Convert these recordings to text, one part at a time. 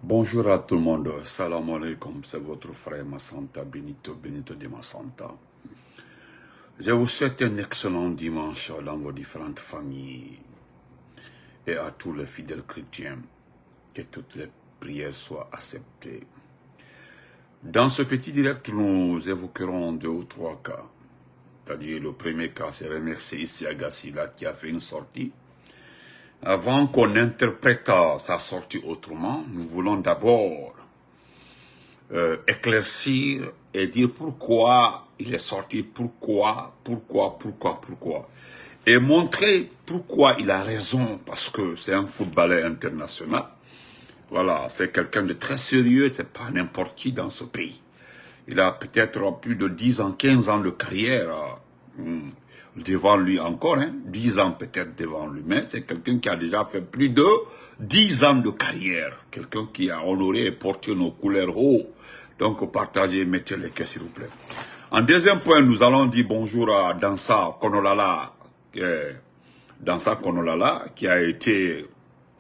Bonjour à tout le monde, salam alaikum, c'est votre frère Massanta, Benito de Massanta. Je vous souhaite un excellent dimanche dans vos différentes familles et à tous les fidèles chrétiens, que toutes les prières soient acceptées. Dans ce petit direct, nous évoquerons 2 ou 3 cas. C'est-à-dire le premier cas, c'est remercier ici Agassila qui a fait une sortie. Avant qu'on interprète sa sortie autrement, nous voulons d'abord éclaircir et dire pourquoi il est sorti, pourquoi. Et montrer pourquoi il a raison, parce que c'est un footballeur international. Voilà, c'est quelqu'un de très sérieux, c'est pas n'importe qui dans ce pays. Il a peut-être plus de 10 ans, 15 ans de carrière devant lui encore, 10 ans peut-être devant lui, mais c'est quelqu'un qui a déjà fait plus de 10 ans de carrière, quelqu'un qui a honoré et porté nos couleurs haut. Donc partagez, mettez les cœurs s'il vous plaît. En deuxième point, nous allons dire bonjour à Dansa Konolala, qui a été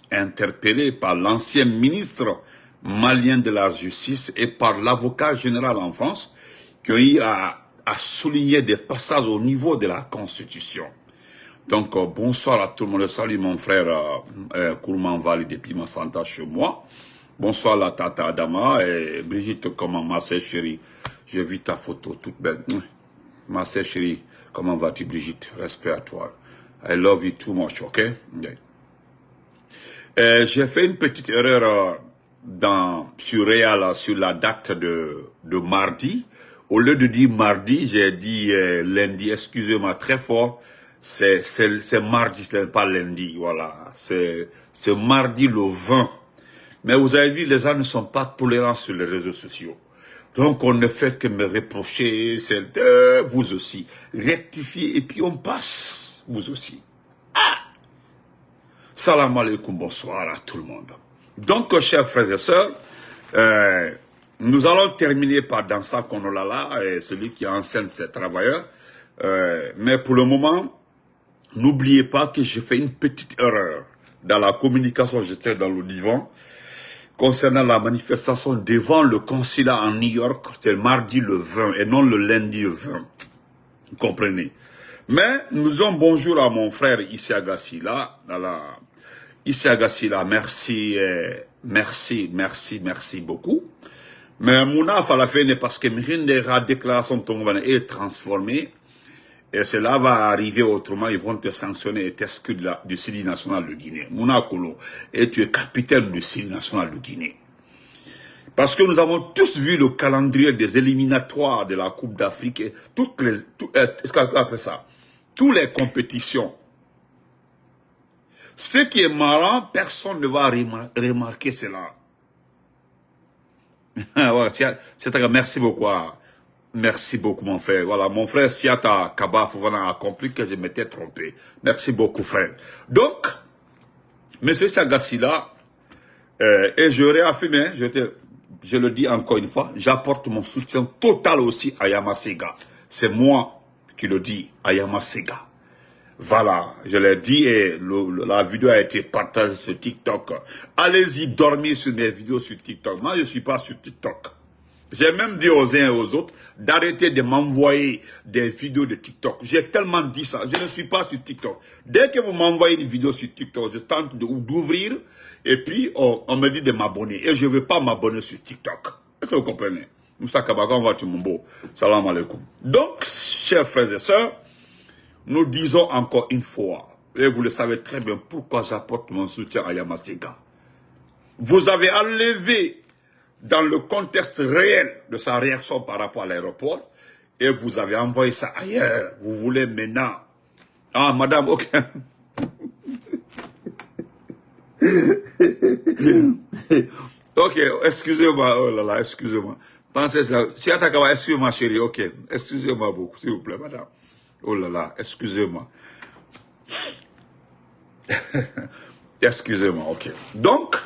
interpellé par l'ancien ministre malien de la justice et par l'avocat général en France, qui a souligné des passages au niveau de la Constitution. Donc, bonsoir à tout le monde. Salut mon frère Kourman Vali depuis Massanta chez moi. Bonsoir la tata Adama et Brigitte, comment ma sœur chérie. J'ai vu ta photo toute belle. Ma sœur chérie, comment vas-tu Brigitte? Respect à toi. I love you too much, ok? J'ai fait une petite erreur sur Réal, sur la date de mardi. Au lieu de dire mardi, j'ai dit lundi. Excusez-moi très fort. C'est mardi, ce n'est pas lundi. Voilà. C'est mardi le 20. Mais vous avez vu, les gens ne sont pas tolérants sur les réseaux sociaux. Donc, on ne fait que me reprocher. C'est vous aussi. Rectifier et puis on passe. Vous aussi. Salam alaikum, bonsoir à tout le monde. Donc, chers frères et sœurs, nous allons terminer par Dansa Konolala, celui qui enseigne ses travailleurs. Mais pour le moment, n'oubliez pas que j'ai fait une petite erreur dans la communication, j'étais dans le divan, concernant la manifestation devant le consulat en New York, c'est le mardi le 20 et non le lundi le 20. Vous comprenez? Mais nous disons bonjour à mon frère Issa Agassila. Issa Agassila, merci beaucoup. Mais Mouna Falafene, parce que la déclaration est transformée, et cela va arriver autrement, ils vont te sanctionner et t'exclure du Sidi national de Guinée. Mouna Kolo, et tu es capitaine du Sidi national de Guinée. Parce que nous avons tous vu le calendrier des éliminatoires de la Coupe d'Afrique et toutes les compétitions. Ce qui est marrant, personne ne va remarquer cela. Merci beaucoup. Merci beaucoup, mon frère. Voilà, mon frère Siata Kaba Fouvana a compris que je m'étais trompé. Merci beaucoup, frère. Donc, monsieur Sagassila, et je réaffirme, je le dis encore une fois, j'apporte mon soutien total aussi à Yamasega. C'est moi qui le dis, à Yamasega. Voilà, je l'ai dit et la vidéo a été partagée sur TikTok. Allez-y dormir sur mes vidéos sur TikTok. Moi, je ne suis pas sur TikTok. J'ai même dit aux uns et aux autres d'arrêter de m'envoyer des vidéos de TikTok. J'ai tellement dit ça. Je ne suis pas sur TikTok. Dès que vous m'envoyez une vidéo sur TikTok, je tente d'ouvrir et puis on me dit de m'abonner. Et je ne veux pas m'abonner sur TikTok. Est-ce que vous comprenez? Moussa Kabaka, on va tout mon beau. Salam alaikum. Donc, chers frères et sœurs, nous disons encore une fois, et vous le savez très bien pourquoi j'apporte mon soutien à Yamasega. Vous avez enlevé dans le contexte réel de sa réaction par rapport à l'aéroport, et vous avez envoyé ça ailleurs. Vous voulez maintenant... Ah, madame, ok. Ok, excusez-moi, oh là là, excusez-moi. Pensez ça. Si Atakawa, excusez-moi, chérie, ok. Excusez-moi beaucoup, s'il vous plaît, madame. Oh là là, excusez-moi. Excusez-moi, ok. Donc,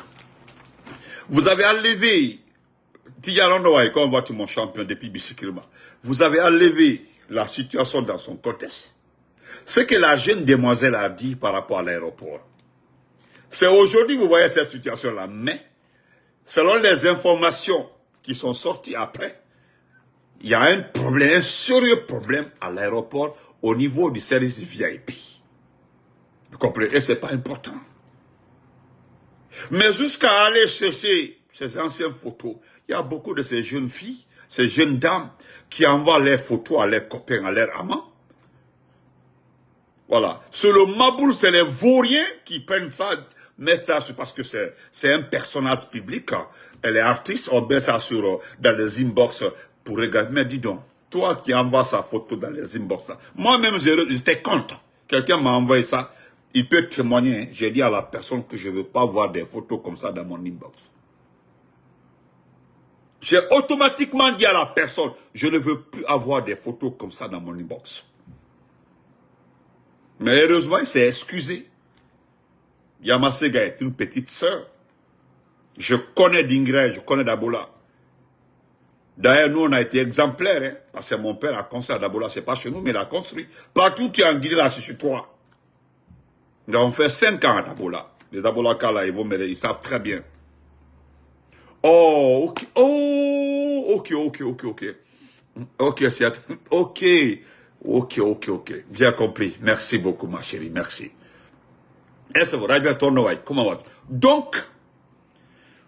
vous avez enlevé, quand on voit mon champion depuis Bissikirima, vous avez enlevé la situation dans son contexte. Ce que la jeune demoiselle a dit par rapport à l'aéroport. C'est aujourd'hui que vous voyez cette situation-là, mais selon les informations qui sont sorties après, il y a un problème, un sérieux problème à l'aéroport au niveau du service VIP. Vous comprenez? Et ce n'est pas important. Mais jusqu'à aller chercher ces anciennes photos, il y a beaucoup de ces jeunes filles, ces jeunes dames qui envoient leurs photos à leurs copains, à leurs amants. Voilà. Sur le Maboul, c'est les vauriens qui prennent ça, mettent ça parce que c'est un personnage public. Elle est artiste, on met ça dans les inbox pour regarder. Mais dis donc, toi qui envoies sa photo dans les inbox, moi-même j'étais contre. Quelqu'un m'a envoyé ça. Il peut témoigner. J'ai dit à la personne que je ne veux pas voir des photos comme ça dans mon inbox. J'ai automatiquement dit à la personne, je ne veux plus avoir des photos comme ça dans mon inbox. Mais heureusement, il s'est excusé. Yamasega est une petite sœur. Je connais Dingray, je connais Dabola. D'ailleurs, nous, on a été exemplaires, hein, parce que mon père a construit à Dabola. Ce n'est pas chez nous, mais il a construit. Partout où tu es en Guinée, là, c'est chez toi. Nous avons fait 5 ans à Dabola. Les Dabolaka, là, ils savent très bien. Oh, ok. Oh, ok. Ok, c'est... Ok. Bien compris. Merci beaucoup, ma chérie. Merci. Donc,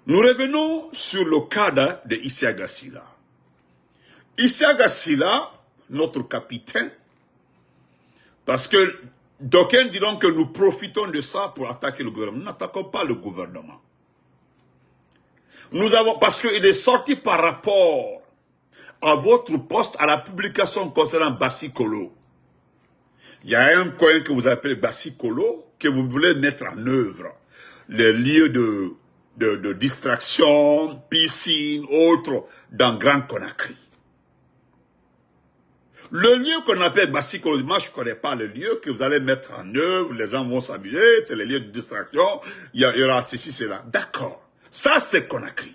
nous revenons sur le cadre de Isiaga Silla. Isiaga Silla, notre capitaine, parce que d'aucuns diront que nous profitons de ça pour attaquer le gouvernement. Nous n'attaquons pas le gouvernement. Nous avons, parce qu'il est sorti par rapport à votre poste, à la publication concernant Bassi-Kolo. Il y a un coin que vous appelez Bassi-Kolo, que vous voulez mettre en œuvre. Les lieux de distraction, piscine, autres, dans Grand Conakry. Le lieu qu'on appelle Bassi-Kolo, moi je ne connais pas le lieu que vous allez mettre en œuvre, les gens vont s'amuser, c'est les lieux de distraction, il y aura ceci, cela. D'accord. Ça, c'est Conakry.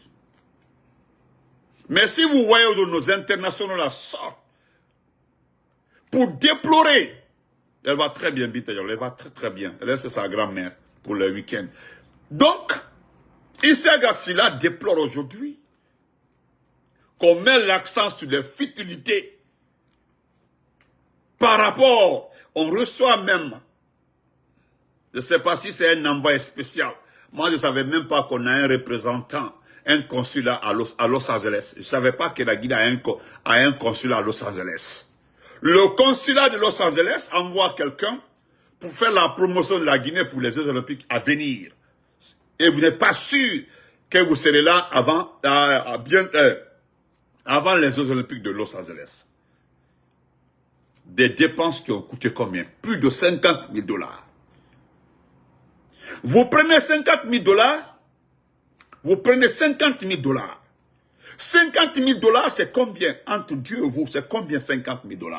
Mais si vous voyez où nos internationaux la sortent, pour déplorer, elle va très bien, elle va très bien. Elle laisse sa grand-mère pour le week-end. Donc, Isiaga Silla déplore aujourd'hui qu'on met l'accent sur les futilités par rapport, on reçoit même, je ne sais pas si c'est un envoyé spécial. Moi, je ne savais même pas qu'on a un représentant, un consulat à Los Angeles. Je ne savais pas que la Guinée a un consulat à Los Angeles. Le consulat de Los Angeles envoie quelqu'un pour faire la promotion de la Guinée pour les Jeux Olympiques à venir. Et vous n'êtes pas sûr que vous serez là avant les Jeux Olympiques de Los Angeles. Des dépenses qui ont coûté combien? Plus de 50 000 $. Vous prenez 50 000 $, vous prenez 50 000 $. 50 000 $, c'est combien? Entre Dieu et vous, c'est combien 50 000 $?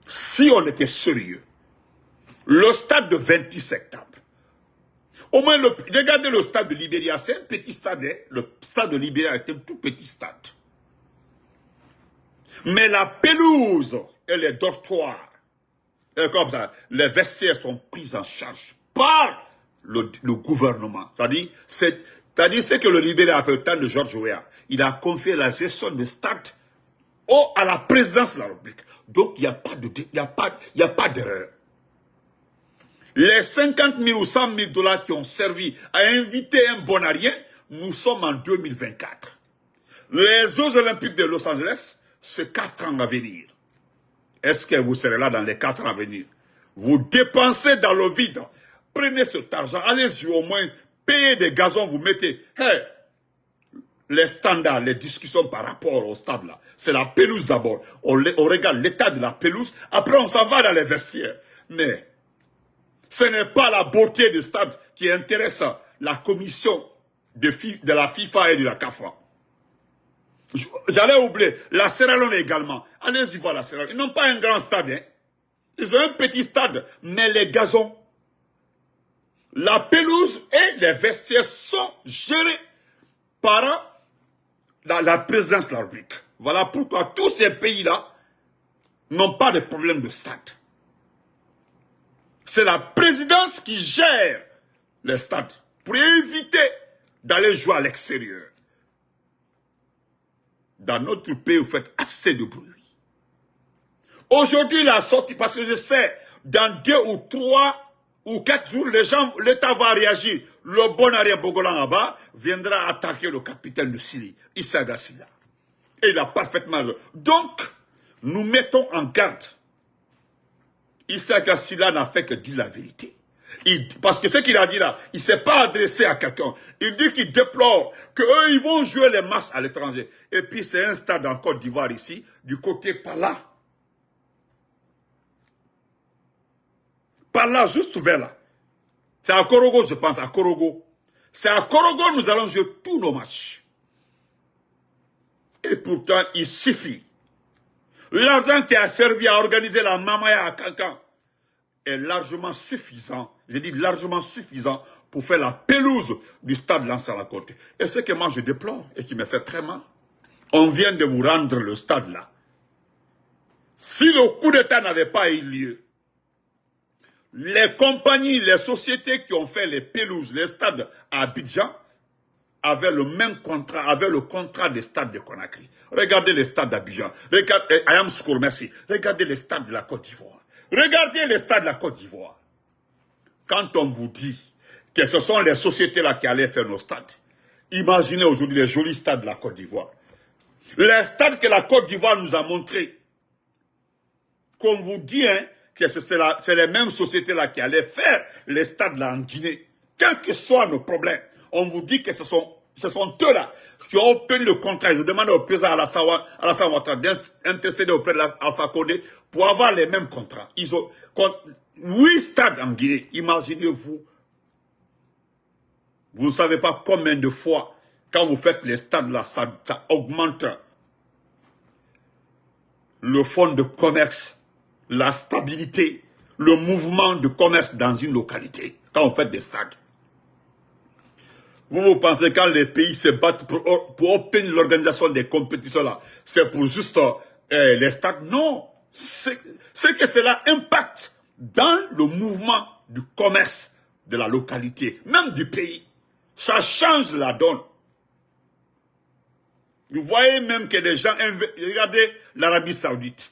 Si on était sérieux, le stade de 28 septembre, au moins, regardez le stade de Libéria, c'est un petit stade, hein? Le stade de Libéria est un tout petit stade. Mais la pelouse et les dortoirs, et comme ça, les vestiaires sont pris en charge par le gouvernement. C'est-à-dire, c'est ce que le Libéria a fait au temps de Georges Weah. Il a confié la gestion du stade à la présidence de la République. Donc, il n'y a pas d'erreur. Les 50 000 ou 100 000 $ qui ont servi à inviter un bonarien, nous sommes en 2024. Les Jeux Olympiques de Los Angeles, c'est 4 ans à venir. Est-ce que vous serez là dans les 4 ans à venir? Vous dépensez dans le vide. Prenez cet argent, allez-y au moins, payez des gazons, vous mettez... Hey, les standards, les discussions par rapport au stade là, c'est la pelouse d'abord. On regarde l'état de la pelouse, après on s'en va dans les vestiaires. Mais ce n'est pas la beauté du stade qui intéresse la commission de la FIFA et de la CAFA. J'allais oublier, la Sierra Leone également. Allez-y voir la Sierra Leone. Ils n'ont pas un grand stade. Hein. Ils ont un petit stade, mais les gazons, la pelouse et les vestiaires sont gérés par la présidence de la République. Voilà pourquoi tous ces pays-là n'ont pas de problème de stade. C'est la présidence qui gère les stades pour éviter d'aller jouer à l'extérieur. Dans notre pays, vous faites assez de bruit. Aujourd'hui, la sortie, parce que je sais, dans 2 ou 3 ou 4 jours, l'État va réagir. Le bon arrière Bogolan là-bas viendra attaquer le capitaine de Syrie, Issa Gassila. Et il a parfaitement raison. Donc, nous mettons en garde. Issa Gassila n'a fait que dire la vérité. Parce que ce qu'il a dit là, il ne s'est pas adressé à quelqu'un. Il dit qu'il déplore qu'eux, ils vont jouer les masses à l'étranger. Et puis, c'est un stade en Côte d'Ivoire ici, du côté par là. Par là, juste vers là. C'est à Korogo, je pense, à Korogo. C'est à Korogo nous allons jouer tous nos matchs. Et pourtant, il suffit. L'argent qui a servi à organiser la Mamaya à Cancan est largement suffisant. J'ai dit largement suffisant pour faire la pelouse du stade Lansana-Conté. Et ce que moi je déplore et qui me fait très mal, on vient de vous rendre le stade là. Si le coup d'État n'avait pas eu lieu, les compagnies, les sociétés qui ont fait les pelouses, les stades à Abidjan, avaient le même contrat, avaient le contrat des stades de Conakry. Regardez les stades d'Abidjan. Regardez, Ayam Soukour, merci. Regardez les stades de la Côte d'Ivoire. Regardez les stades de la Côte d'Ivoire. Quand on vous dit que ce sont les sociétés-là qui allaient faire nos stades, imaginez aujourd'hui les jolis stades de la Côte d'Ivoire. Les stades que la Côte d'Ivoire nous a montrés, qu'on vous dit, hein, que c'est les mêmes sociétés-là qui allaient faire les stades là en Guinée. Quels que soient nos problèmes, on vous dit que ce sont eux-là qui ont obtenu le contrat. Ils ont demandé au président Alassane Ouattara d'intercéder auprès de l'Alpha Condé pour avoir les mêmes contrats. Ils ont 8 stades en Guinée. Imaginez-vous. Vous ne savez pas combien de fois, quand vous faites les stades là, ça augmente le fonds de commerce, la stabilité, le mouvement de commerce dans une localité, quand vous faites des stades. Vous pensez quand les pays se battent pour obtenir l'organisation des compétitions là, c'est pour juste les stades? Non. C'est que cela impacte dans le mouvement du commerce de la localité, même du pays. Ça change la donne. Vous voyez même que des gens... Regardez l'Arabie Saoudite,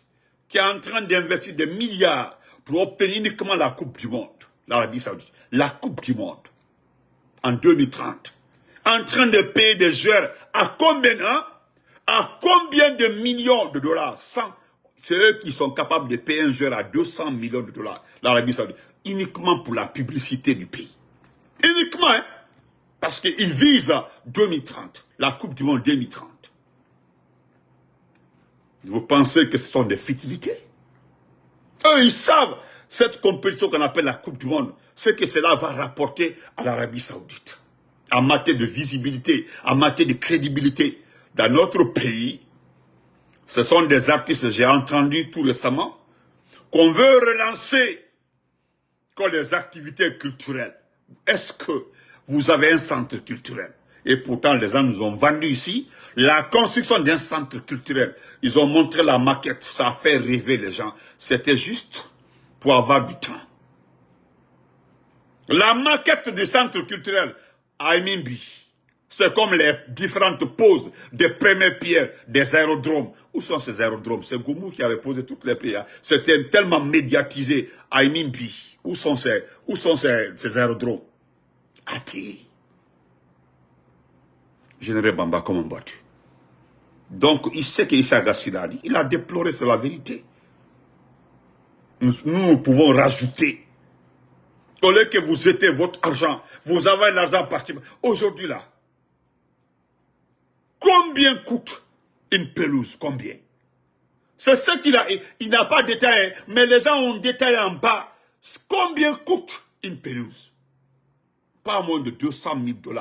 qui est en train d'investir des milliards pour obtenir uniquement la Coupe du Monde. L'Arabie Saoudite. La Coupe du Monde. En 2030. En train de payer des joueurs à combien, hein? À combien de millions de dollars? C'est eux qui sont capables de payer un joueur à 200 millions de dollars. L'Arabie Saoudite. Uniquement pour la publicité du pays. Uniquement, hein? Parce qu'ils visent 2030. La Coupe du Monde 2030. Vous pensez que ce sont des futilités? Eux, ils savent cette compétition qu'on appelle la Coupe du Monde, ce que cela va rapporter à l'Arabie Saoudite. En matière de visibilité, en matière de crédibilité. Dans notre pays, ce sont des artistes, j'ai entendu tout récemment, qu'on veut relancer comme des activités culturelles. Est-ce que vous avez un centre culturel? Et pourtant, les gens nous ont vendu ici la construction d'un centre culturel. Ils ont montré la maquette, ça a fait rêver les gens. C'était juste pour avoir du temps. La maquette du centre culturel à Aimimbi, c'est comme les différentes poses des premières pierres des aérodromes. Où sont ces aérodromes? C'est Goumou qui avait posé toutes les pierres. C'était tellement médiatisé à Aimimbi. Où sont ces aérodromes? Ati. Général Bamba, comment battu? Donc, il sait qu'Issa Gassila a dit. Il a déploré, c'est la vérité. Nous pouvons rajouter. Au lieu que vous jetez votre argent, vous avez l'argent parti. Aujourd'hui là, combien coûte une pelouse? Combien? C'est ce qu'il a. Il n'a pas détaillé, mais les gens ont détaillé en bas. Combien coûte une pelouse? Pas moins de 200 000 $,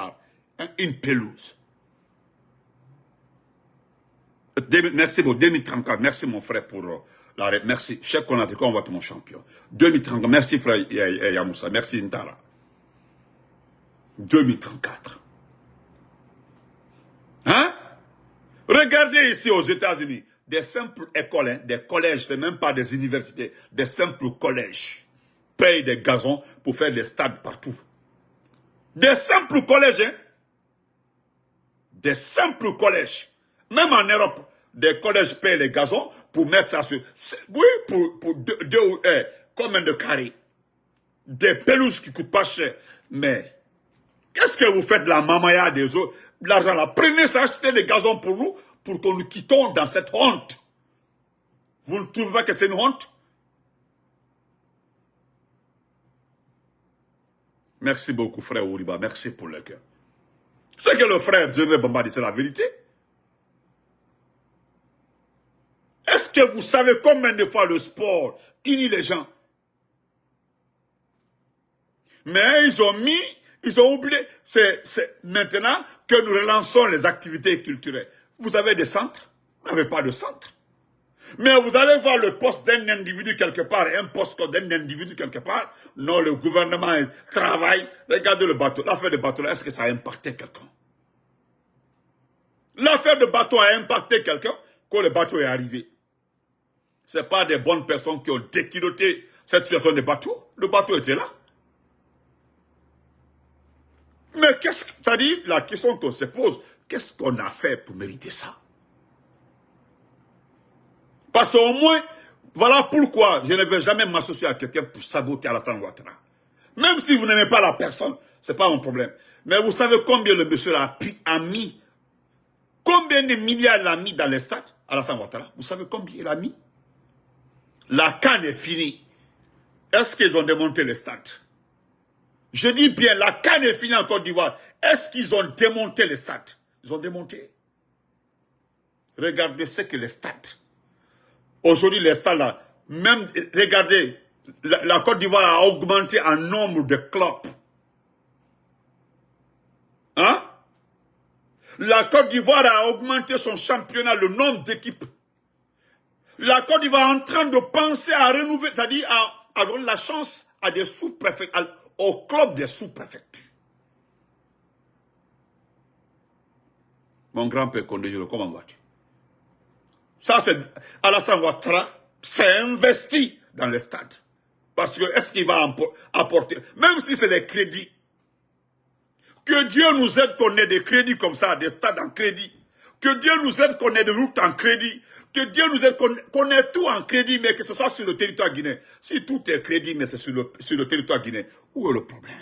hein, une pelouse. Merci pour 2034. Merci mon frère pour l'arrêt. Merci. Cheikh Konaté, on va être mon champion. 2034. Merci frère Yamoussa. Merci Ntara. 2034. Hein? Regardez ici aux États-Unis. Des simples écoles, hein, des collèges, c'est même pas des universités, des simples collèges payent des gazons pour faire des stades partout. Des simples collèges, hein? Des simples collèges. Même en Europe, des collèges paient les gazons pour mettre ça sur... Oui, pour deux ou combien de carrés. Des pelouses qui ne coûtent pas cher. Mais, qu'est-ce que vous faites de la mamaya des autres? L'argent là, prenez ça, achetez des gazons pour nous, pour que nous quittons dans cette honte. Vous ne trouvez pas que c'est une honte? Merci beaucoup, frère Ouriba. Merci pour le cœur. Ce que le frère Général Bamba dit, c'est la vérité. Est-ce que vous savez combien de fois le sport unit les gens? Mais ils ont oublié. C'est maintenant que nous relançons les activités culturelles. Vous avez des centres? Vous n'avez pas de centre. Mais vous allez voir le poste d'un individu quelque part, un poste d'un individu quelque part. Non, le gouvernement travaille. Regardez le bateau. L'affaire de bateau, est-ce que ça a impacté quelqu'un? L'affaire de bateau a impacté quelqu'un quand le bateau est arrivé. Ce n'est pas des bonnes personnes qui ont déquiloté cette situation de bateau. Le bateau était là. Mais qu'est-ce que, c'est-à-dire, la question qu'on se pose, qu'est-ce qu'on a fait pour mériter ça? Parce qu'au moins, voilà pourquoi je ne vais jamais m'associer à quelqu'un pour saboter Alassane Ouattara. Même si vous n'aimez pas la personne, ce n'est pas mon problème. Mais vous savez combien le monsieur a mis, combien de milliards il a mis dans les stades, Alassane Ouattara? Vous savez combien il a mis? La CAN est finie. Est-ce qu'ils ont démonté les stades? Je dis bien, la CAN est finie en Côte d'Ivoire. Est-ce qu'ils ont démonté les stades? Ils ont démonté. Regardez ce que les stades. Aujourd'hui, les stades là, même, regardez, la Côte d'Ivoire a augmenté en nombre de clubs. Hein? La Côte d'Ivoire a augmenté son championnat, le nombre d'équipes. La Côte d'Ivoire est en train de penser à renouveler, c'est-à-dire à donner la chance à des sous-préfectures, au club des sous-préfectures. Mon grand-père Condé, comment vas-tu? Ça, c'est Alassane Ouattara s'est investi dans les stades. Parce que est-ce qu'il va apporter, même si c'est des crédits, que Dieu nous aide qu'on ait des crédits comme ça, des stades en crédit, que Dieu nous aide qu'on ait des routes en crédit, que Dieu nous aide qu'on ait tout en crédit, mais que ce soit sur le territoire guinéen. Si tout est crédit, mais c'est sur le territoire guinéen, où est le problème?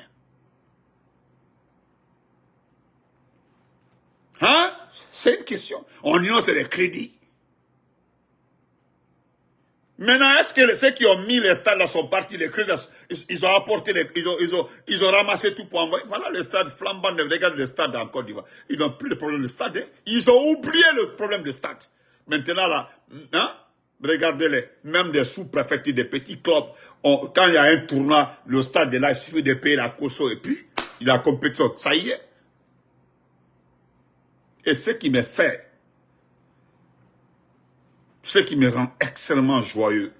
Hein? C'est une question. On ignore, c'est les crédits. Maintenant, est-ce que ceux qui ont mis les stades là sont partis, les crédits, ils ont apporté, ils ont ramassé tout pour envoyer. Voilà les stades flambants, regardez les stades en Côte d'Ivoire. Ils n'ont plus de problème de stade. Hein? Ils ont oublié le problème de stade. Maintenant là, hein? Regardez-les, même des sous-préfectures, des petits clubs, quand il y a un tournoi, le stade est là, il suffit de payer la caution et puis, il y a la compétition, ça y est. Et ce qui me fait, ce qui me rend extrêmement joyeux,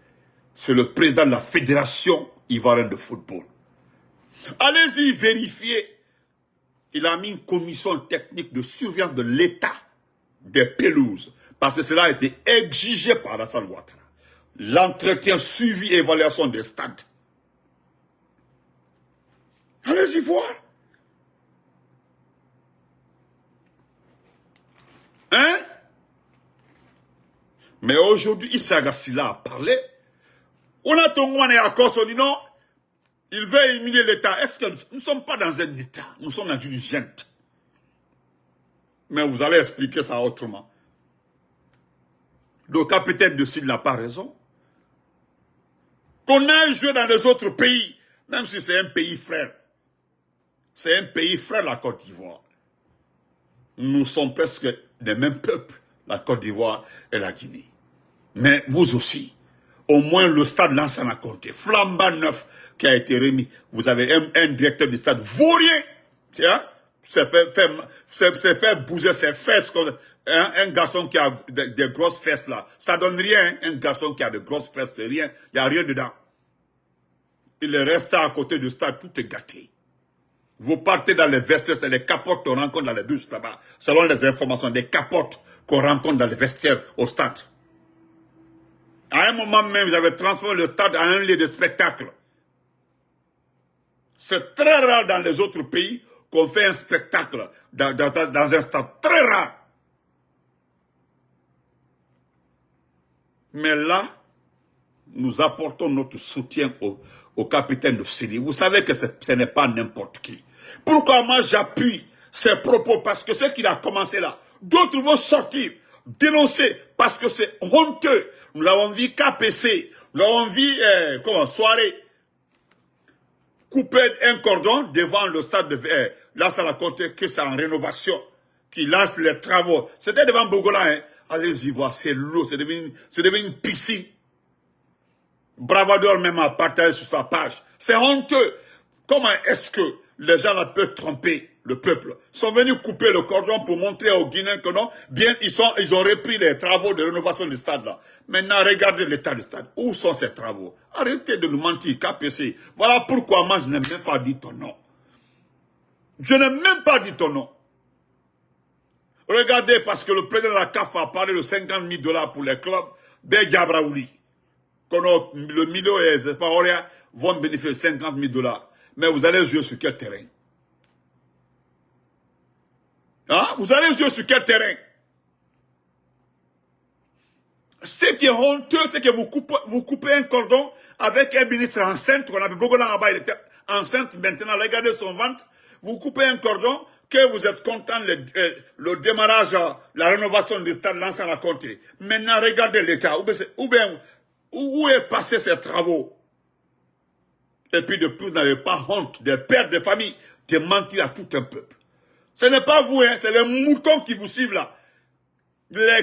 c'est le président de la Fédération ivoirienne de football. Allez-y vérifier. Il a mis une commission technique de surveillance de l'état des pelouses. Parce que cela a été exigé par Alassane Ouattara. L'entretien, suivi et évaluation des stades. Allez-y voir. Hein? Mais aujourd'hui, Issa Gassila a parlé. On a Tongouane et Akos, on dit non, il veut éliminer l'État. Est-ce que nous ne sommes pas dans un État? Nous sommes dans une junte. Mais vous allez expliquer ça autrement. Le capitaine de Sud n'a pas raison. Qu'on aille jouer dans les autres pays, même si c'est un pays frère. C'est un pays frère, la Côte d'Ivoire. Nous sommes presque des mêmes peuples, la Côte d'Ivoire et la Guinée. Mais vous aussi, au moins le stade Lansana a compté. Flambant neuf qui a été remis. Vous avez un directeur du stade vaurien, tiens, c'est fait bouger ses fesses. Un garçon qui a des grosses fesses là, ça donne rien. Un garçon qui a de grosses fesses, c'est rien. Il n'y a rien dedans. Il est resté à côté du stade, tout est gâté. Vous partez dans les vestiaires, c'est les capotes qu'on rencontre dans les bus là-bas. Selon les informations, des capotes qu'on rencontre dans les vestiaires au stade. À un moment même, vous avez transformé le stade en un lieu de spectacle. C'est très rare dans les autres pays qu'on fait un spectacle dans un stade très rare. Mais là, nous apportons notre soutien au capitaine de Syrie. Vous savez que ce n'est pas n'importe qui. Pourquoi moi j'appuie ses propos? Parce que ce qu'il a commencé là, d'autres vont sortir, dénoncer, parce que c'est honteux. Nous avons vu KPC, nous avons vu, soirée, couper un cordon devant le stade de là, ça raconté que c'est en rénovation, qui lance les travaux. C'était devant Bogola, hein. Allez-y voir, c'est l'eau, c'est devenu une piscine. Bravador même a partagé sur sa page. C'est honteux. Comment est-ce que les gens là peuvent tromper le peuple? Ils sont venus couper le cordon pour montrer aux Guinéens que non, bien, ils ont repris les travaux de rénovation du stade là. Maintenant, regardez l'état du stade. Où sont ces travaux? Arrêtez de nous mentir, KPC. Voilà pourquoi moi je n'ai même pas dit ton nom. Je n'ai même pas dit ton nom. Regardez, parce que le président de la CAF a parlé de 50 000 $ pour les clubs, Ben Gabraouli. Le milieu et les Paroria vont bénéficier de 50 000 $. Mais vous allez jouer sur quel terrain? Hein? Vous allez jouer sur quel terrain? Ce qui est honteux, c'est que vous coupez un cordon avec un ministre enceinte, qu'on appelle Bogola là-bas, il était enceinte maintenant, regardez son ventre. Vous coupez un cordon, que vous êtes content le démarrage, la rénovation du stade l'ancien à compter. Maintenant, regardez l'État. Où est passé ces travaux? Et puis de plus, vous n'avez pas honte des pères de famille de mentir à tout un peuple. Ce n'est pas vous, hein, c'est les moutons qui vous suivent là.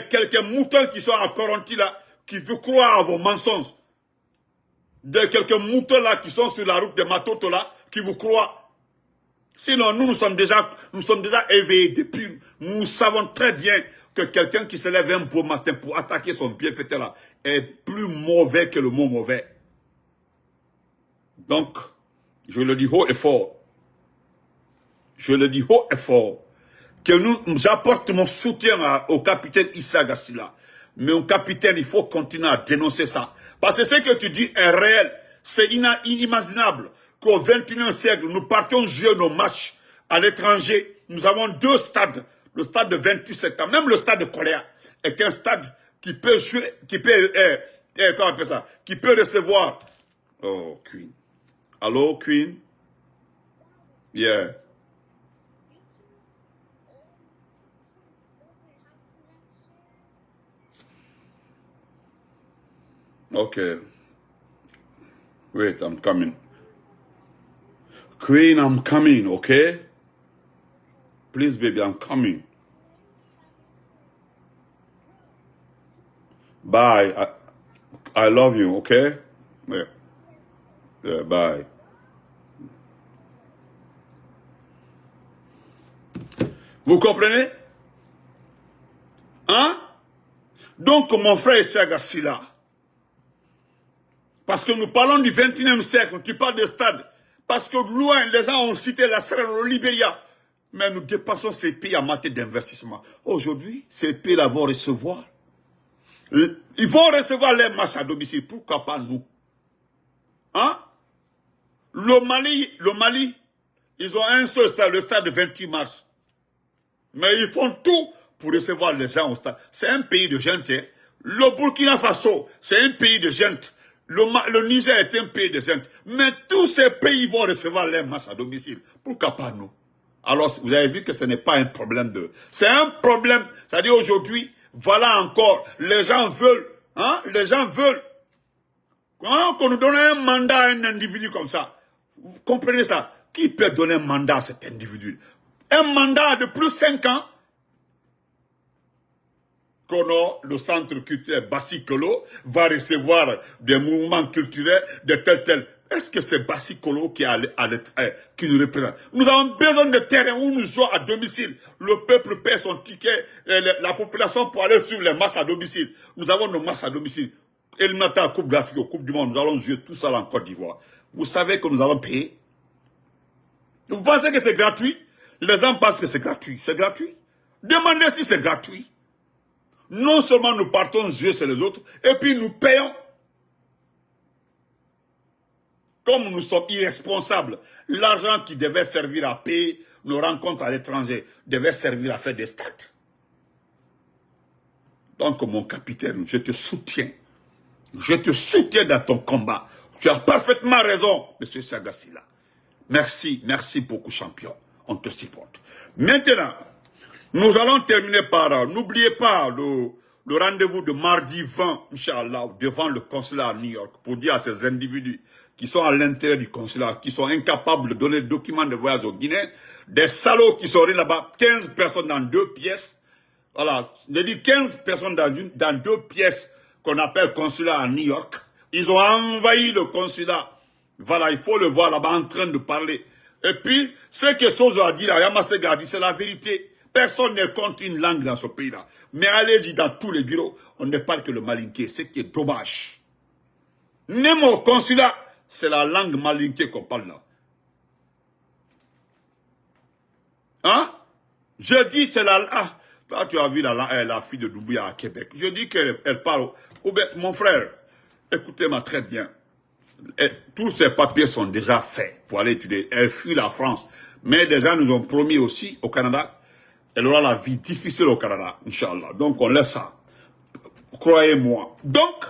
Quelques moutons qui sont à Coronti là, qui vous croient à vos mensonges. Quelques moutons là qui sont sur la route de Matoto là, qui vous croient. Sinon, nous sommes déjà éveillés depuis. Nous savons très bien que quelqu'un qui se lève un beau matin pour attaquer son bienfaiteur là est plus mauvais que le mot mauvais. Donc, je le dis haut et fort. Je le dis haut et fort. Que j'apporte mon soutien au capitaine Issa Gassila. Mais au capitaine, il faut continuer à dénoncer ça. Parce que ce que tu dis est réel. C'est inimaginable qu'au XXIe siècle, nous partons jouer nos matchs à l'étranger. Nous avons 2 stades. Le stade de 28 septembre, même le stade de Coléa est un stade qui peut jouer, comment on appelle ça? Qui peut recevoir. Oh, Queen. Allô, Queen? Yeah. Okay. Wait, I'm coming. Queen, I'm coming, okay? Please, baby, I'm coming. Bye. I love you, okay? Yeah. Yeah, bye. Vous comprenez? Hein? Donc, mon frère Issa Gassila, parce que nous parlons du 21e siècle, tu parles de stade. Parce que loin, les gens ont cité la Sierra Leone, le Libéria. Mais nous dépassons ces pays en matière d'investissement. Aujourd'hui, ces pays-là vont recevoir. Ils vont recevoir les matchs à domicile. Pourquoi pas nous? Hein? Le Mali, ils ont un seul stade, le stade de 28 mars. Mais ils font tout pour recevoir les gens au stade. C'est un pays de gente. Hein? Le Burkina Faso, c'est un pays de gente. Le Niger est un pays de gente. Mais tous ces pays vont recevoir les matchs à domicile. Pourquoi pas nous? Alors, vous avez vu que ce n'est pas un problème de... C'est un problème. C'est-à-dire aujourd'hui, voilà encore, les gens veulent. Hein? Les gens veulent. Quand on nous donne un mandat à un individu comme ça, vous comprenez ça? Qui peut donner un mandat à cet individu? Un mandat de plus de 5 ans? Le centre culturel Bassi-Kolo va recevoir des mouvements culturels de tel. Est-ce que c'est Bassi-Kolo qui nous représente? Nous avons besoin de terrain où nous jouons à domicile. Le peuple paie son ticket, la population pour aller sur les matchs à domicile. Nous avons nos matchs à domicile. Éliminatoire Coupe d'Afrique, Coupe du Monde, nous allons jouer tout ça en Côte d'Ivoire. Vous savez que nous allons payer? Vous pensez que c'est gratuit? Les gens pensent que c'est gratuit. C'est gratuit? Demandez si c'est gratuit. Non seulement nous partons jouer sur les autres, et puis nous payons. comme nous sommes irresponsables, l'argent qui devait servir à payer nos rencontres à l'étranger devait servir à faire des stades. Donc, mon capitaine, je te soutiens. Je te soutiens dans ton combat. Tu as parfaitement raison, M. Sagassila. Merci, merci beaucoup, champion. On te supporte. Maintenant, nous allons terminer par, n'oubliez pas le rendez-vous de mardi 20, Inch'Allah, devant le consulat à New York, pour dire à ces individus qui sont à l'intérieur du consulat, qui sont incapables de donner le document de voyage au Guinée, des salauds qui sont là-bas, 15 personnes dans 2 pièces. Voilà, je dis 15 personnes dans 2 pièces qu'on appelle consulat à New York. Ils ont envahi le consulat. Voilà, il faut le voir là-bas en train de parler. Et puis, ce que Sozo a dit là, Yamasega a dit, c'est la vérité. Personne ne compte une langue dans ce pays-là. Mais allez-y dans tous les bureaux, on ne parle que le malinké, ce qui est dommage. Même au consulat, c'est la langue malinké qu'on parle là. Hein? Je dis c'est la... Ah, toi tu as vu la fille de Doumbouya à Québec. Je dis qu'elle parle... Mon frère, écoutez-moi très bien. Tous ces papiers sont déjà faits pour aller étudier. Elle fuit la France. Mais des gens nous ont promis aussi au Canada, elle aura la vie difficile au Canada, Inch'Allah. Donc on laisse ça. Croyez-moi. Donc,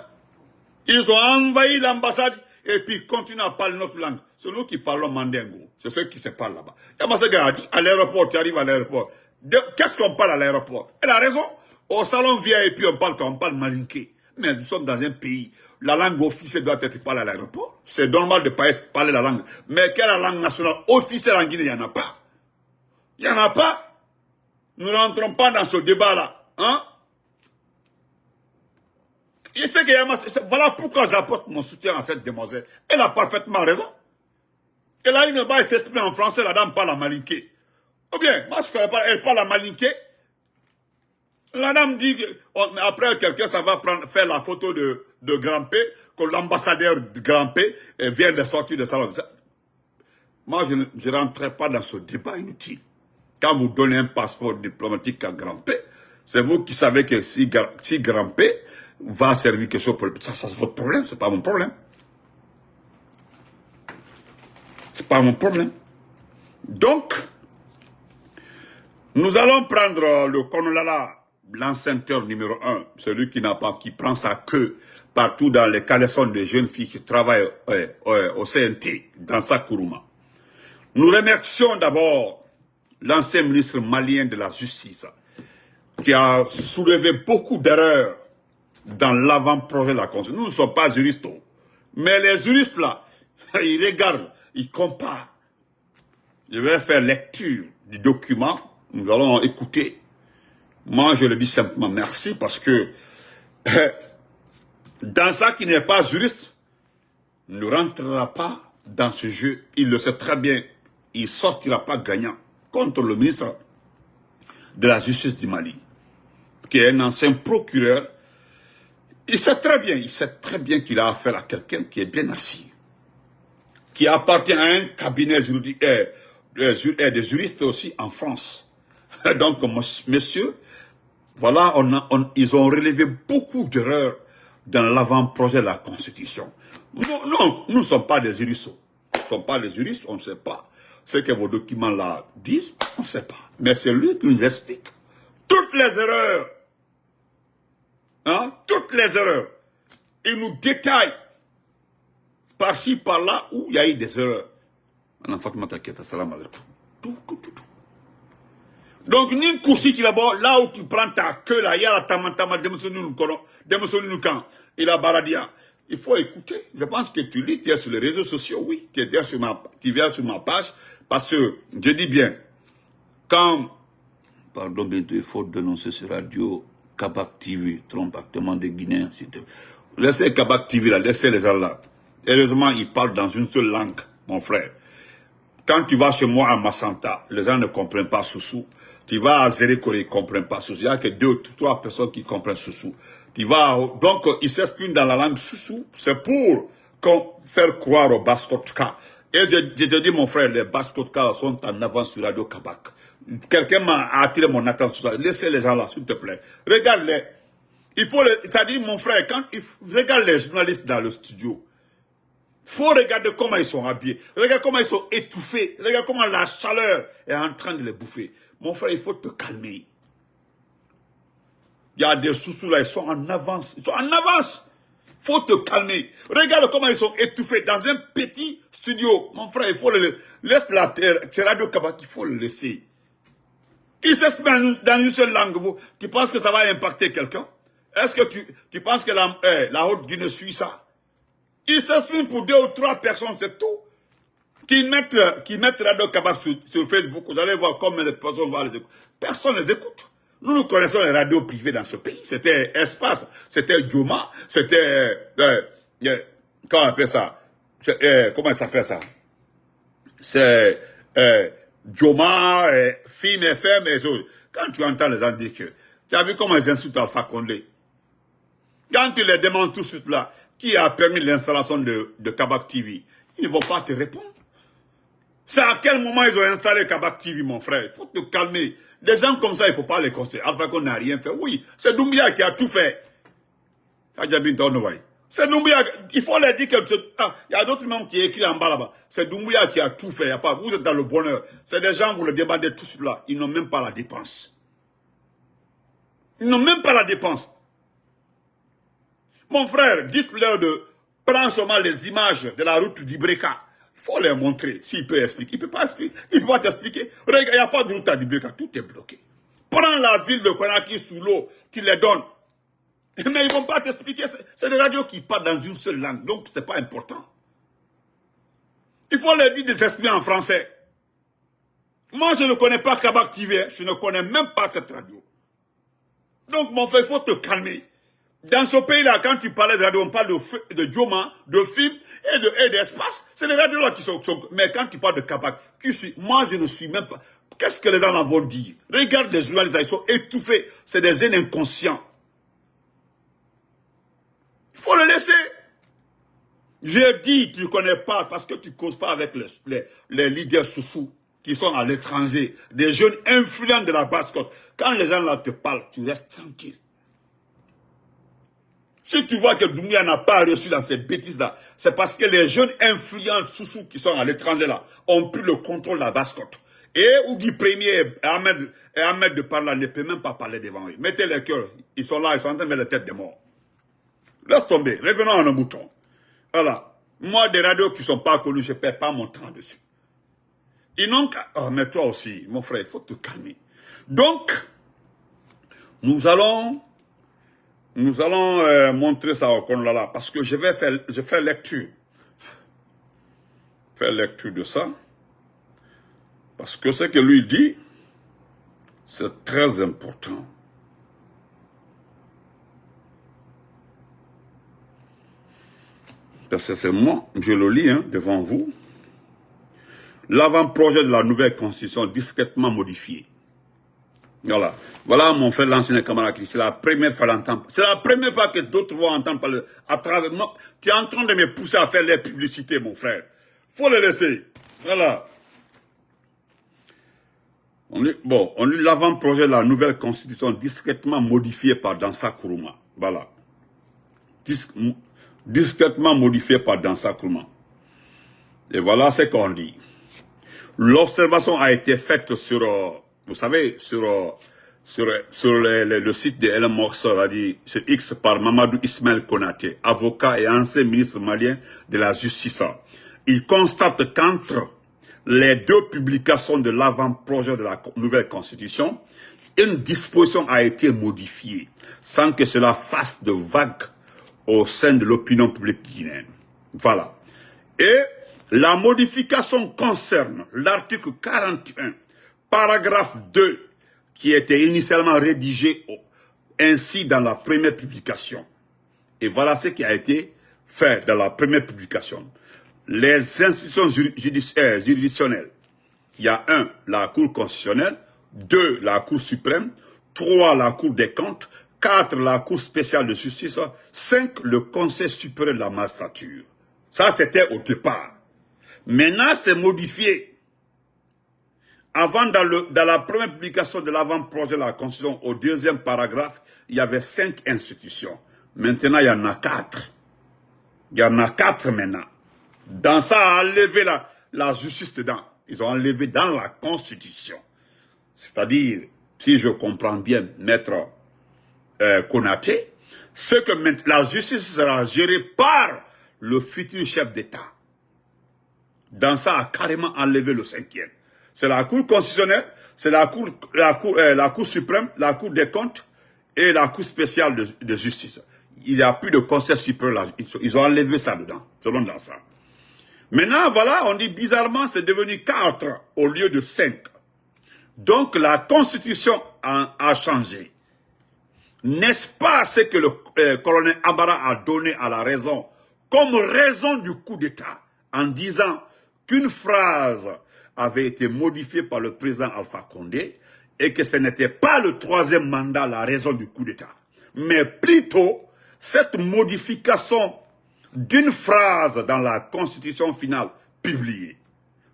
ils ont envahi l'ambassade et puis continuent à parler notre langue. C'est nous qui parlons mandingo. C'est ceux qui se parlent là-bas. Yamasega a dit, à l'aéroport, tu arrives à l'aéroport. Qu'est-ce qu'on parle à l'aéroport? Elle a raison. Au salon vient et puis on parle malinké. Mais nous sommes dans un pays. La langue officielle doit être parlée à l'aéroport. C'est normal de parler la langue. Mais quelle est la langue nationale officielle en Guinée? Il n'y en a pas. Il n'y en a pas. Nous ne rentrons pas dans ce débat-là. Hein? Et voilà pourquoi j'apporte mon soutien à cette demoiselle. Elle a parfaitement raison. Elle a une base s'exprimer en français, la dame parle à malinké. Ou bien, moi je connais pas, elle parle à malinké. La dame dit après quelqu'un, ça va faire la photo de Grand-P, que l'ambassadeur de Grand-P vient de sortir de salon. Moi, je ne rentrerai pas dans ce débat inutile. Quand vous donnez un passeport diplomatique à Grand-P, c'est vous qui savez que si Grand-P va servir quelque chose pour ça c'est votre problème, c'est pas mon problème. C'est pas mon problème. Donc, nous allons prendre le Konolala, l'enceinteur numéro 1, celui qui prend sa queue partout dans les caleçons des jeunes filles qui travaillent au CNT, dans sa Kourouma. Nous remercions d'abord l'ancien ministre malien de la Justice, qui a soulevé beaucoup d'erreurs dans l'avant-projet de la Constitution. Nous ne sommes pas juristes, mais les juristes là, ils regardent, ils comparent. Je vais faire lecture du document, nous allons écouter. Moi, je le dis simplement merci parce que dans ça qui n'est pas juriste, ne rentrera pas dans ce jeu. Il le sait très bien. Il ne sortira pas gagnant contre le ministre de la Justice du Mali, qui est un ancien procureur. Il sait très bien qu'il a affaire à quelqu'un qui est bien assis, qui appartient à un cabinet juridique, des juristes aussi en France. Donc, messieurs, voilà, ils ont relevé beaucoup d'erreurs dans l'avant-projet de la Constitution. Non, nous ne sommes pas des juristes. Nous ne sommes pas des juristes, on ne sait pas. Ce que vos documents là disent, on ne sait pas. Mais c'est lui qui nous explique toutes les erreurs. Hein? Toutes les erreurs. Il nous détaille par-ci, par-là, où il y a eu des erreurs. Madame Fatma Taketa, salam alaikum. Tout. Donc, ni coursi qui là-bas, là où tu prends ta queue, là, il y a la tamantama, demosonukan, et la baradia. Il faut écouter. Je pense que tu lis, tu es sur les réseaux sociaux, oui. Tu viens sur ma page, parce que, je dis bien, quand, pardon, bientôt, il faut dénoncer sur radio, Kabak TV, trompe actuellement des Guinéens, laissez Kabak TV là, laissez les gens là. Heureusement, ils parlent dans une seule langue, mon frère. Quand tu vas chez moi à Massanta, les gens ne comprennent pas Soussou. Tu vas à Zérékore, ils ne comprennent pas Soussou. Il n'y a que 2 ou 3 personnes qui comprennent Soussou. Donc, ils s'expriment dans la langue Soussou. C'est pour faire croire aux Baskotka. Et je te dis, mon frère, les Baskotka sont en avance sur Radio Kabak. Quelqu'un m'a attiré mon attention sur ça. Laissez les gens là, s'il te plaît. Regarde-les. C'est-à-dire, mon frère, regarde les journalistes dans le studio. Faut regarder comment ils sont habillés. Regarde comment ils sont étouffés. Regarde comment la chaleur est en train de les bouffer. Mon frère, il faut te calmer. Il y a des sous-sous là, ils sont en avance. Ils sont en avance. Faut te calmer. Regarde comment ils sont étouffés dans un petit studio. Mon frère, il faut le laisse la Radio Kabak, il faut le laisser. Il s'exprime dans une seule langue. Tu penses que ça va impacter quelqu'un? Est-ce que tu penses que la Haute-Guinée suit ça? Il s'exprime pour 2 ou 3 personnes, c'est tout. Qui mettent Radio Kabak sur Facebook. Vous allez voir comment les personnes vont les écouter. Personne ne les écoute. Nous connaissons les radios privées dans ce pays. C'était Espace, c'était Joma, c'était... comment on appelle ça? Comment ça s'appelle ça? C'est Joma, Film FM et autres. Quand tu entends les gens dire que... Tu as vu comment ils insultent Alpha Condé? Quand tu les demandes tout de suite là, qui a permis l'installation de Kabak TV, ils ne vont pas te répondre. C'est à quel moment ils ont installé Kabak TV, mon frère? Il faut te calmer. Des gens comme ça, il ne faut pas les conseiller. Alpha Condé n'a rien fait. Oui, c'est Doumbia qui a tout fait. C'est Doumbia. Il faut leur dire que... il y a d'autres membres qui écrivent en bas là-bas. C'est Doumbia qui a tout fait. Vous êtes dans le bonheur. C'est des gens, vous le demandez tout de suite là. Ils n'ont même pas la dépense. Ils n'ont même pas la dépense. Mon frère, dites-leur de prendre seulement les images de la route d'Ibreka. Il faut leur montrer s'il peut expliquer. Il ne peut pas expliquer. Il ne peut pas t'expliquer. Regarde, il n'y a pas de route à d'Ibreka. Tout est bloqué. Prends la ville de Konakri sous l'eau, tu les donnes. Mais ils ne vont pas t'expliquer. C'est des radios qui parlent dans une seule langue. Donc, ce n'est pas important. Il faut leur dire de s'exprimer en français. Moi, je ne connais pas Kabak TV. Je ne connais même pas cette radio. Donc, mon frère, il faut te calmer. Dans ce pays-là, quand tu parlais de radio, on parle de Joma, de film et d'espace. C'est les radios-là qui sont... Mais quand tu parles de Kabak, moi, je ne suis même pas... Qu'est-ce que les gens en vont dire? Regarde les journalistes, ils sont étouffés. C'est des jeunes inconscients. Il faut le laisser. Je dis que tu ne connais pas parce que tu ne causes pas avec les leaders sous qui sont à l'étranger. Des jeunes influents de la basse-côte. Quand les gens là te parlent, tu restes tranquille. Si tu vois que Doumbia n'a pas reçu dans ces bêtises-là, c'est parce que les jeunes influents sous qui sont à l'étranger là ont pris le contrôle de la basse-côte. Et ou du premier, Ahmed de par là ne peut même pas parler devant eux. Mettez les cœurs, ils sont là, ils sont en train de mettre la tête des morts. Laisse tomber, revenons à nos moutons. Voilà, moi des radios qui ne sont pas connues, je ne perds pas mon temps dessus. Ils n'ont qu'à... Oh, mais toi aussi, mon frère, il faut te calmer. Donc, nous allons montrer ça au Konlala parce que je fais lecture. Faire lecture de ça. Parce que ce que lui dit, c'est très important. Parce que c'est moi, je le lis devant vous. L'avant-projet de la nouvelle constitution discrètement modifié. Voilà. Voilà mon frère l'ancien camarade Christ. C'est la première fois l'entendre. C'est la première fois que d'autres vont entendre parler à travers moi. Tu es en train de me pousser à faire les publicités, mon frère. Faut le laisser. Voilà. On lit l'avant-projet de la nouvelle constitution discrètement modifiée par Dansa Kourouma. Voilà. Discrètement modifiée par Dansa Kourouma. Et voilà ce qu'on dit. L'observation a été faite sur, vous savez, sur le site de Elon Musk, sur X, par Mamadou Ismaël Konaté, avocat et ancien ministre malien de la Justice. Il constate qu'entre les 2 publications de l'avant-projet de la nouvelle constitution, une disposition a été modifiée, sans que cela fasse de vagues au sein de l'opinion publique guinéenne. Voilà. Et la modification concerne l'article 41, paragraphe 2, qui était initialement rédigé ainsi dans la première publication. Et voilà ce qui a été fait dans la première publication. Les institutions juridictionnelles. Il y a 1, la Cour constitutionnelle, 2, la Cour suprême, 3, la Cour des comptes, 4, la Cour spéciale de justice, 5, le Conseil supérieur de la magistrature. Ça, c'était au départ. Maintenant, c'est modifié. Avant, dans la première publication de l'avant-projet de la Constitution, au 2e paragraphe, il y avait 5 institutions. Maintenant, il y en a 4. Il y en a 4 maintenant. Dans ça, a enlevé la justice dedans. Ils ont enlevé dans la Constitution. C'est-à-dire, si je comprends bien, Maître Konaté, c'est que la justice sera gérée par le futur chef d'État. Dans ça, a carrément enlevé le 5e. C'est la Cour constitutionnelle, c'est la Cour suprême, la Cour des comptes et la Cour spéciale de justice. Il n'y a plus de conseil supérieur. Ils ont enlevé ça dedans, selon dans ça. Maintenant, voilà, on dit bizarrement, c'est devenu 4 au lieu de 5. Donc, la Constitution a changé. N'est-ce pas ce que le colonel Amara a donné à la raison, comme raison du coup d'État, en disant qu'une phrase avait été modifiée par le président Alpha Condé et que ce n'était pas le 3e mandat la raison du coup d'État, mais plutôt cette modification d'une phrase dans la Constitution finale publiée.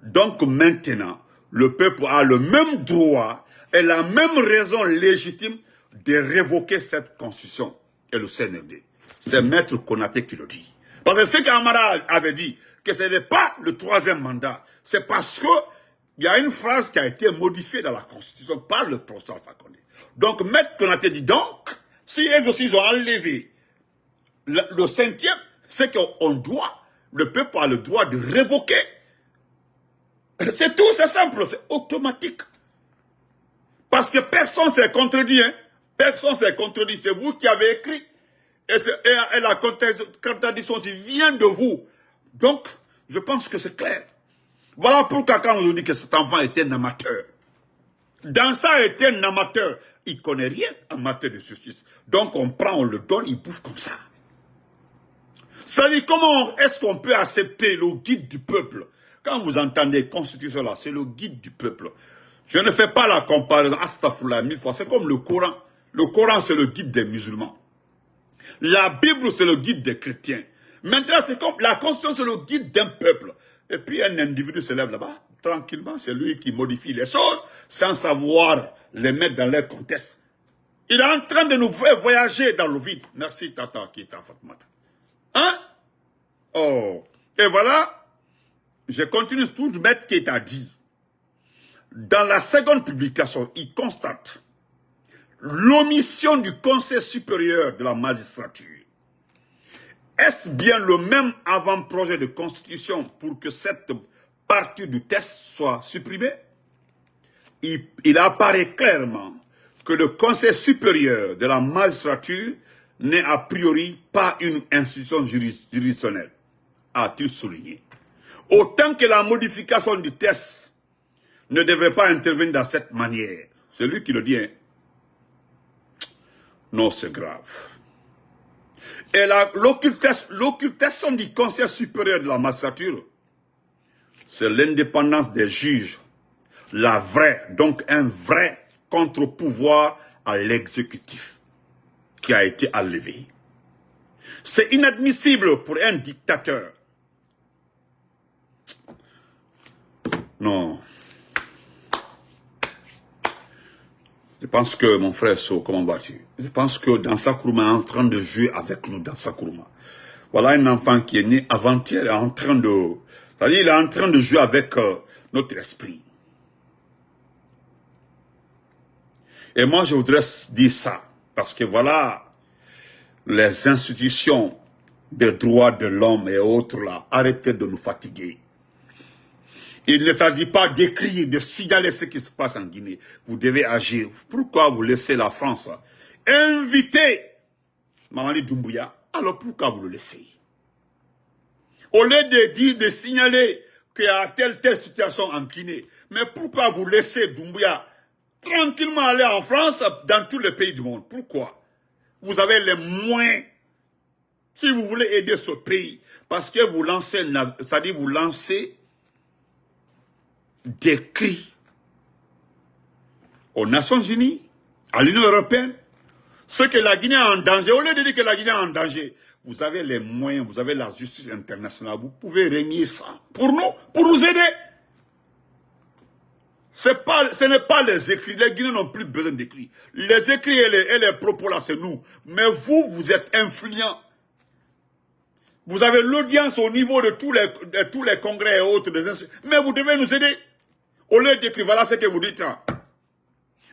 Donc maintenant, le peuple a le même droit et la même raison légitime de révoquer cette Constitution et le CNRD. C'est Maître Konaté qui le dit. Parce que ce qu'Amara avait dit, que ce n'est pas le 3e mandat, c'est parce que il y a une phrase qui a été modifiée dans la Constitution par le professeur Alpha Condé. Donc Maître Konaté dit donc, si eux aussi ils ont enlevé le 5e, c'est qu'on doit, le peuple a le droit de révoquer. C'est tout, c'est simple, c'est automatique. Parce que personne s'est contredit, hein. Personne s'est contredit, c'est vous qui avez écrit. Et la contradiction vient de vous. Donc, je pense que c'est clair. Voilà pourquoi quand on nous dit que cet enfant était un amateur. Dans ça, il était un amateur. Il ne connaît rien en matière de justice. Donc, on prend, on le donne, il bouffe comme ça. C'est-à-dire, comment est-ce qu'on peut accepter le guide du peuple? Quand vous entendez Constitution là, c'est le guide du peuple. Je ne fais pas la comparaison, astaghfirullah 1000 fois, c'est comme le Coran. Le Coran, c'est le guide des musulmans. La Bible, c'est le guide des chrétiens. Maintenant, c'est comme la Constitution, c'est le guide d'un peuple. Et puis, un individu se lève là-bas, tranquillement, c'est lui qui modifie les choses, sans savoir les mettre dans leur contexte. Il est en train de nous faire voyager dans le vide. Merci, Tata, qui est à Fatmata. Hein? Oh. Et voilà, je continue tout de mettre qui t'a dit. Dans la seconde publication, il constate l'omission du Conseil supérieur de la magistrature. Est-ce bien le même avant-projet de constitution pour que cette partie du texte soit supprimée? Il apparaît clairement que le Conseil supérieur de la magistrature n'est a priori pas une institution juridictionnelle, a-t-il souligné. Autant que la modification du texte ne devrait pas intervenir dans cette manière. C'est lui qui le dit, hein. Non, c'est grave. Et l'occultation du Conseil supérieur de la magistrature, c'est l'indépendance des juges. Donc un vrai contre-pouvoir à l'exécutif qui a été enlevé. C'est inadmissible pour un dictateur. Non. Je pense que, mon frère So, comment vas-tu? Je pense que Dansa Kourouma est en train de jouer avec nous, Dansa Kourouma. Voilà un enfant qui est né avant-hier, il est en train de jouer avec notre esprit. Et moi, je voudrais dire ça, parce que voilà, les institutions des droits de l'homme et autres là, arrêtez de nous fatiguer. Il ne s'agit pas d'écrire, de signaler ce qui se passe en Guinée. Vous devez agir. Pourquoi vous laissez la France inviter Mamadi Doumbouya? Alors pourquoi vous le laissez? Au lieu de dire, de signaler qu'il y a telle situation en Guinée, mais pourquoi vous laissez Doumbouya tranquillement aller en France, dans tous les pays du monde? Pourquoi? Vous avez les moyens. Si vous voulez aider ce pays, parce que vous lancez, c'est-à-dire vous lancez des cris aux Nations Unies, à l'Union Européenne, ce que la Guinée est en danger. Au lieu de dire que la Guinée est en danger, vous avez les moyens, vous avez la justice internationale, vous pouvez régner ça pour nous aider. Ce n'est pas les écrits, les Guinéens n'ont plus besoin d'écrits. Les écrits et les propos là, c'est nous. Mais vous êtes influents. Vous avez l'audience au niveau de tous les congrès et autres. Mais vous devez nous aider. Au lieu d'écrire, voilà ce que vous dites.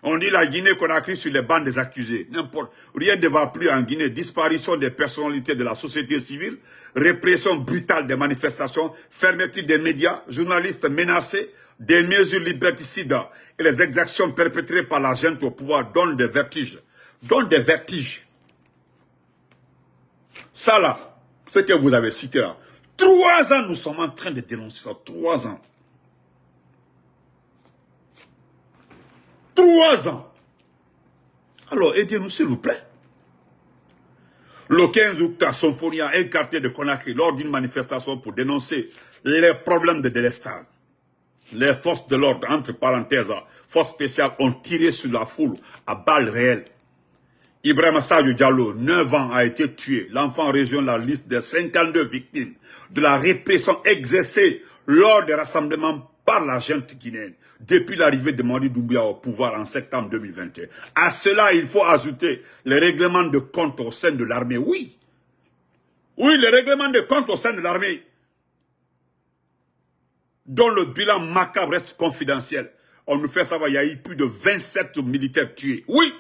On dit la Guinée-Conakry sur les bancs des accusés. N'importe. Rien ne va plus en Guinée. Disparition des personnalités de la société civile, répression brutale des manifestations, fermeture des médias, journalistes menacés, des mesures liberticides et les exactions perpétrées par la junte au pouvoir donnent des vertiges. Donnent des vertiges. Ça là, ce que vous avez cité là. 3 ans, nous sommes en train de dénoncer ça. 3 ans. 3 ans. Alors, aidez-nous s'il vous plaît. Le 15 août, à Sonfonia, un quartier de Conakry, lors d'une manifestation pour dénoncer les problèmes de délestage. Les forces de l'ordre, entre parenthèses, forces spéciales, ont tiré sur la foule à balles réelles. Ibrahima Sadio Diallo, 9 ans, a été tué. L'enfant rejoint la liste des 52 victimes de la répression exercée lors des rassemblements par la junte guinéenne depuis l'arrivée de Mamadi Doumbouya au pouvoir en septembre 2021. À cela, il faut ajouter les règlements de compte au sein de l'armée. Oui. Oui, les règlements de compte au sein de l'armée, dont le bilan macabre reste confidentiel. On nous fait savoir qu'il y a eu plus de 27 militaires tués. Oui.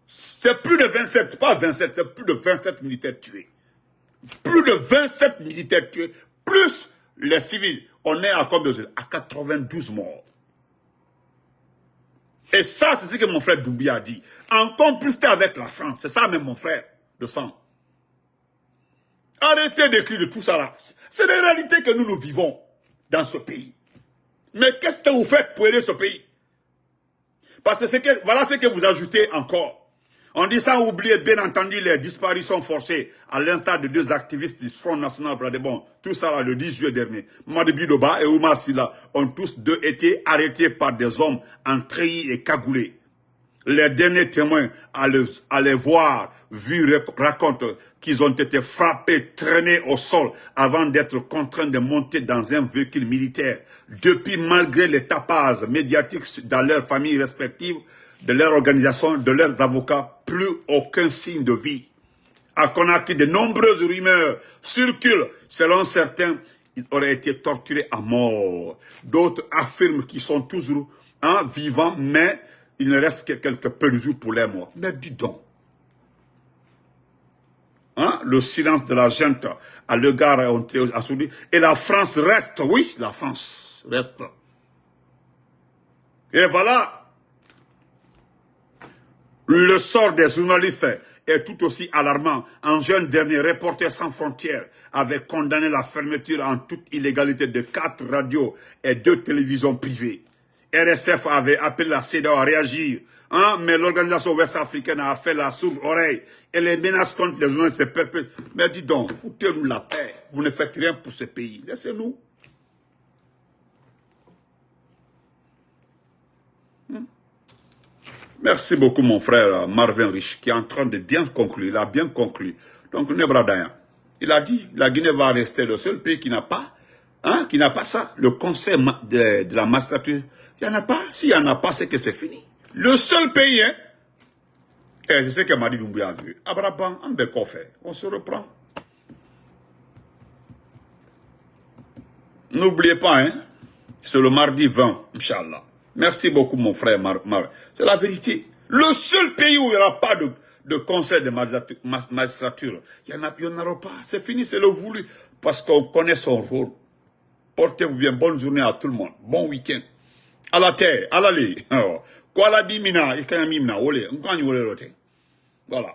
C'est plus de 27, pas 27, c'est plus de 27 militaires tués. Plus de 27 militaires tués, plus les civils. On est à combien? À 92 morts. Et ça, c'est ce que mon frère Doumbouya a dit. En complicité avec la France. C'est ça même mon frère de sang. Arrêtez d'écrire de tout ça là. C'est des réalités que nous vivons dans ce pays. Mais qu'est-ce que vous faites pour aider ce pays? Parce que voilà ce que vous ajoutez encore. On dit sans oublier bien entendu les disparitions forcées à l'instar de 2 activistes du Front National Bradebon. Tout ça là, le 10 juillet dernier. Mamadi Bidoba et Oumar Silla ont tous deux été arrêtés par des hommes en treillis et cagoulés. Les derniers témoins à les voir, vus, racontent qu'ils ont été frappés, traînés au sol avant d'être contraints de monter dans un véhicule militaire. Depuis, malgré les tapages médiatiques dans leurs familles respectives, de leur organisation, de leurs avocats, plus aucun signe de vie. À Conakry, de nombreuses rumeurs circulent. Selon certains, ils auraient été torturés à mort. D'autres affirment qu'ils sont toujours vivants, mais il ne reste que quelques perjures pour les morts. Mais dis donc. Le silence de la junte à l'égard a suivi. Et la France reste, oui, la France reste. Et voilà. Le sort des journalistes est tout aussi alarmant. En juin dernier, Reporters sans frontières avait condamné la fermeture en toute illégalité de 4 radios et 2 télévisions privées. RSF avait appelé la CEDEAO à réagir, mais l'organisation ouest-africaine a fait la sourde oreille et les menaces contre les journalistes se perpétuent. Mais dis donc, foutez-nous la paix. Vous ne faites rien pour ce pays. Laissez-nous. Merci beaucoup, mon frère Marvin Rich, qui est en train de bien conclure. Il a bien conclu. Donc, Nebradaya, il a dit, la Guinée va rester le seul pays qui n'a pas, ça. Le conseil de la magistrature, il n'y en a pas. S'il n'y en a pas, c'est que c'est fini. Le seul pays, Et c'est ce que Mamadi Doumbouya a vu. Abraban, on se reprend. N'oubliez pas, c'est le mardi 20, Inch'Allah. Merci beaucoup, mon frère C'est la vérité. Le seul pays où il n'y aura pas de conseil de magistrature, il n'y en aura pas. C'est fini, c'est le voulu. Parce qu'on connaît son rôle. Portez-vous bien. Bonne journée à tout le monde. Bon week-end. À la terre, à l'allée. Voilà.